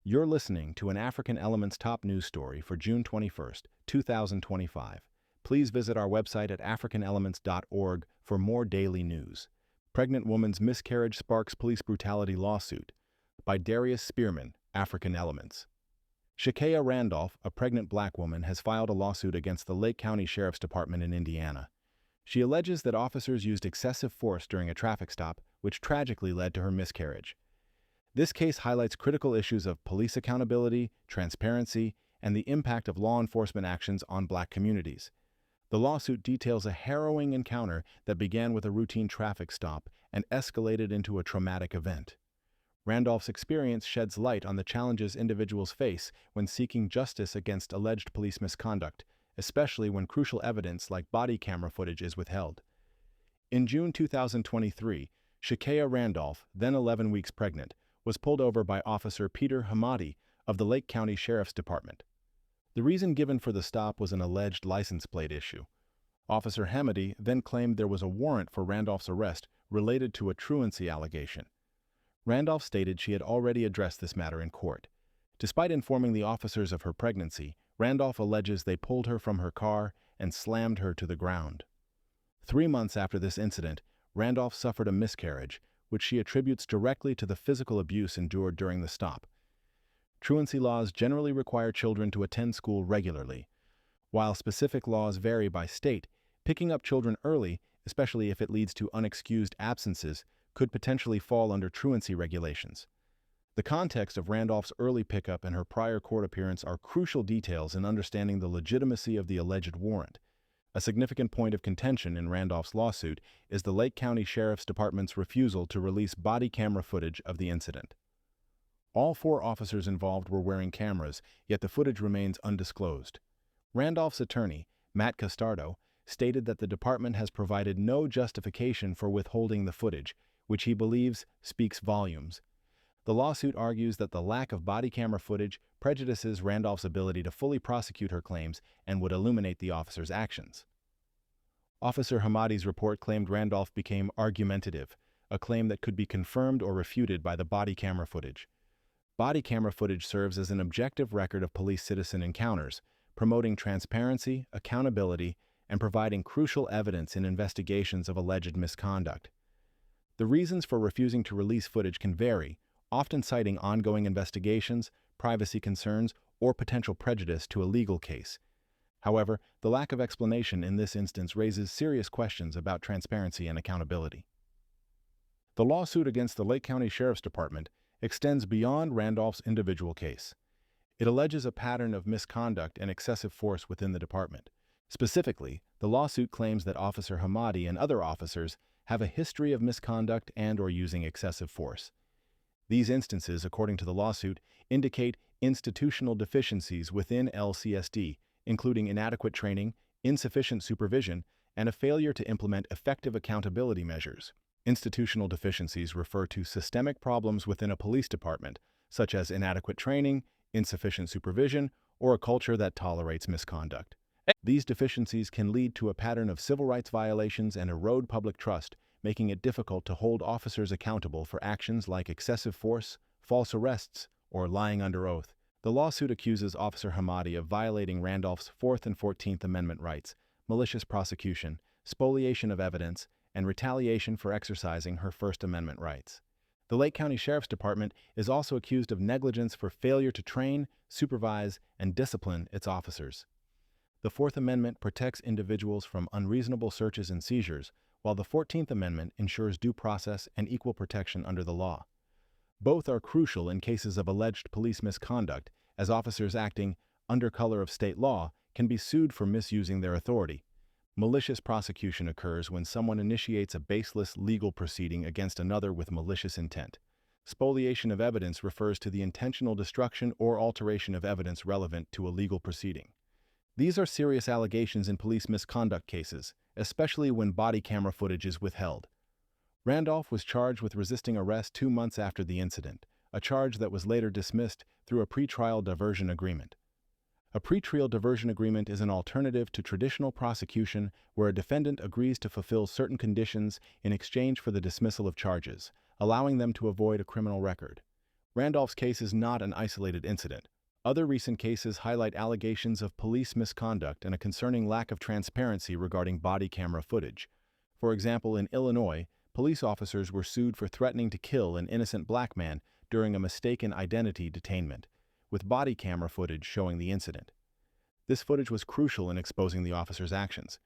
You're listening to an African Elements top news story for June 21st, 2025. Please visit our website at africanelements.org for more daily news. Pregnant woman's miscarriage sparks police brutality lawsuit by Darius Spearman, African Elements. Shikeia Randolph, a pregnant black woman, has filed a lawsuit against the Lake County Sheriff's Department in Indiana. She alleges that officers used excessive force during a traffic stop, which tragically led to her miscarriage. This case highlights critical issues of police accountability, transparency, and the impact of law enforcement actions on black communities. The lawsuit details a harrowing encounter that began with a routine traffic stop and escalated into a traumatic event. Randolph's experience sheds light on the challenges individuals face when seeking justice against alleged police misconduct, especially when crucial evidence like body camera footage is withheld. In June 2023, Shikeia Randolph, then 11 weeks pregnant, was pulled over by Officer Peter Hamadi of the Lake County Sheriff's Department. The reason given for the stop was an alleged license plate issue. Officer Hamadi then claimed there was a warrant for Randolph's arrest related to a truancy allegation. Randolph stated she had already addressed this matter in court. Despite informing the officers of her pregnancy, Randolph alleges they pulled her from her car and slammed her to the ground. 3 months after this incident, Randolph suffered a miscarriage, which she attributes directly to the physical abuse endured during the stop. Truancy laws generally require children to attend school regularly. While specific laws vary by state, picking up children early, especially if it leads to unexcused absences, could potentially fall under truancy regulations. The context of Randolph's early pickup and her prior court appearance are crucial details in understanding the legitimacy of the alleged warrant. A significant point of contention in Randolph's lawsuit is the Lake County Sheriff's Department's refusal to release body camera footage of the incident. All 4 officers involved were wearing cameras, yet the footage remains undisclosed. Randolph's attorney, Matt Castardo, stated that the department has provided no justification for withholding the footage, which he believes speaks volumes. The lawsuit argues that the lack of body camera footage prejudices Randolph's ability to fully prosecute her claims and would illuminate the officer's actions. Officer Hamadi's report claimed Randolph became argumentative, a claim that could be confirmed or refuted by the body camera footage. Body camera footage serves as an objective record of police-citizen encounters, promoting transparency, accountability, and providing crucial evidence in investigations of alleged misconduct. The reasons for refusing to release footage can vary, often citing ongoing investigations, privacy concerns, or potential prejudice to a legal case. However, the lack of explanation in this instance raises serious questions about transparency and accountability. The lawsuit against the Lake County Sheriff's Department extends beyond Randolph's individual case. It alleges a pattern of misconduct and excessive force within the department. Specifically, the lawsuit claims that Officer Hamadi and other officers have a history of misconduct and/or using excessive force. These instances, according to the lawsuit, indicate institutional deficiencies within LCSD, including inadequate training, insufficient supervision, and a failure to implement effective accountability measures. Institutional deficiencies refer to systemic problems within a police department, such as inadequate training, insufficient supervision, or a culture that tolerates misconduct. These deficiencies can lead to a pattern of civil rights violations and erode public trust, making it difficult to hold officers accountable for actions like excessive force, false arrests, or lying under oath. The lawsuit accuses Officer Hamadi of violating Randolph's 4th and 14th Amendment rights, malicious prosecution, spoliation of evidence, and retaliation for exercising her First Amendment rights. The Lake County Sheriff's Department is also accused of negligence for failure to train, supervise, and discipline its officers. The 4th Amendment protects individuals from unreasonable searches and seizures, while the 14th Amendment ensures due process and equal protection under the law. Both are crucial in cases of alleged police misconduct, as officers acting under color of state law can be sued for misusing their authority. Malicious prosecution occurs when someone initiates a baseless legal proceeding against another with malicious intent. Spoliation of evidence refers to the intentional destruction or alteration of evidence relevant to a legal proceeding. These are serious allegations in police misconduct cases, especially when body camera footage is withheld. Randolph was charged with resisting arrest 2 months after the incident, a charge that was later dismissed through a pretrial diversion agreement. A pretrial diversion agreement is an alternative to traditional prosecution where a defendant agrees to fulfill certain conditions in exchange for the dismissal of charges, allowing them to avoid a criminal record. Randolph's case is not an isolated incident. Other recent cases highlight allegations of police misconduct and a concerning lack of transparency regarding body camera footage. For example, in Illinois, police officers were sued for threatening to kill an innocent black man during a mistaken identity detainment, with body camera footage showing the incident. This footage was crucial in exposing the officers' actions.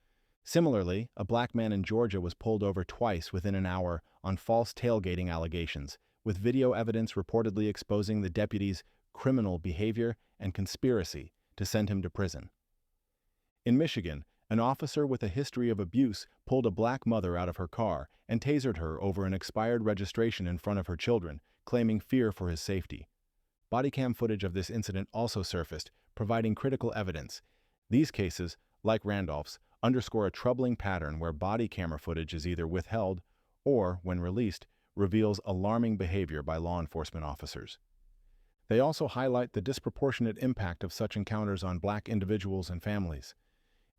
Similarly, a black man in Georgia was pulled over twice within an hour on false tailgating allegations, with video evidence reportedly exposing the deputy's criminal behavior and conspiracy to send him to prison. In Michigan, an officer with a history of abuse pulled a black mother out of her car and tasered her over an expired registration in front of her children, claiming fear for his safety. Bodycam footage of this incident also surfaced, providing critical evidence. These cases, like Randolph's, underscore a troubling pattern where body camera footage is either withheld or, when released, reveals alarming behavior by law enforcement officers. They also highlight the disproportionate impact of such encounters on black individuals and families.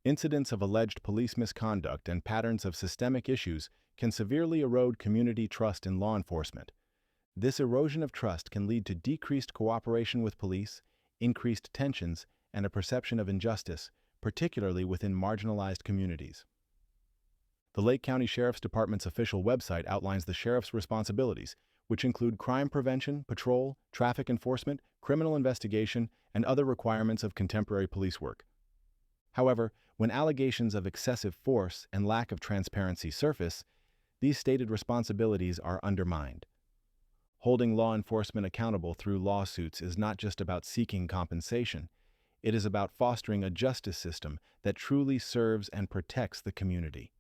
Incidents of alleged police misconduct and patterns of systemic issues can severely erode community trust in law enforcement. This erosion of trust can lead to decreased cooperation with police, increased tensions, and a perception of injustice, particularly within marginalized communities. The Lake County Sheriff's Department's official website outlines the sheriff's responsibilities, which include crime prevention, patrol, traffic enforcement, criminal investigation, and other requirements of contemporary police work. However, when allegations of excessive force and lack of transparency surface, these stated responsibilities are undermined. Holding law enforcement accountable through lawsuits is not just about seeking compensation. It is about fostering a justice system that truly serves and protects the community.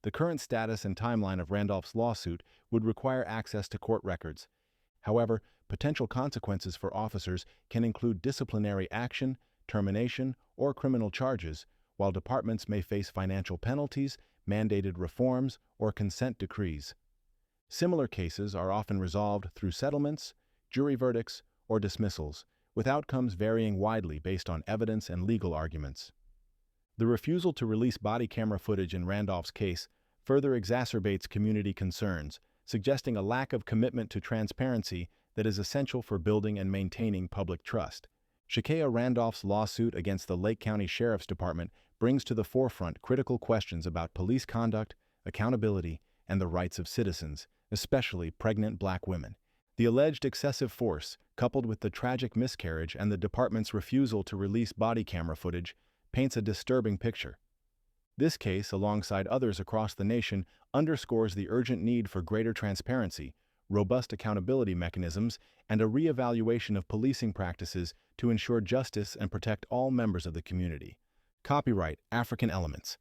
The current status and timeline of Randolph's lawsuit would require access to court records. However, potential consequences for officers can include disciplinary action, termination, or criminal charges, while departments may face financial penalties, mandated reforms, or consent decrees. Similar cases are often resolved through settlements, jury verdicts, or dismissals, with outcomes varying widely based on evidence and legal arguments. The refusal to release body camera footage in Randolph's case further exacerbates community concerns, suggesting a lack of commitment to transparency that is essential for building and maintaining public trust. Shikeia Randolph's lawsuit against the Lake County Sheriff's Department brings to the forefront critical questions about police conduct, accountability, and the rights of citizens, especially pregnant black women. The alleged excessive force, coupled with the tragic miscarriage and the department's refusal to release body camera footage, paints a disturbing picture. This case, alongside others across the nation, underscores the urgent need for greater transparency, robust accountability mechanisms, and a reevaluation of policing practices to ensure justice and protect all members of the community. Copyright African Elements.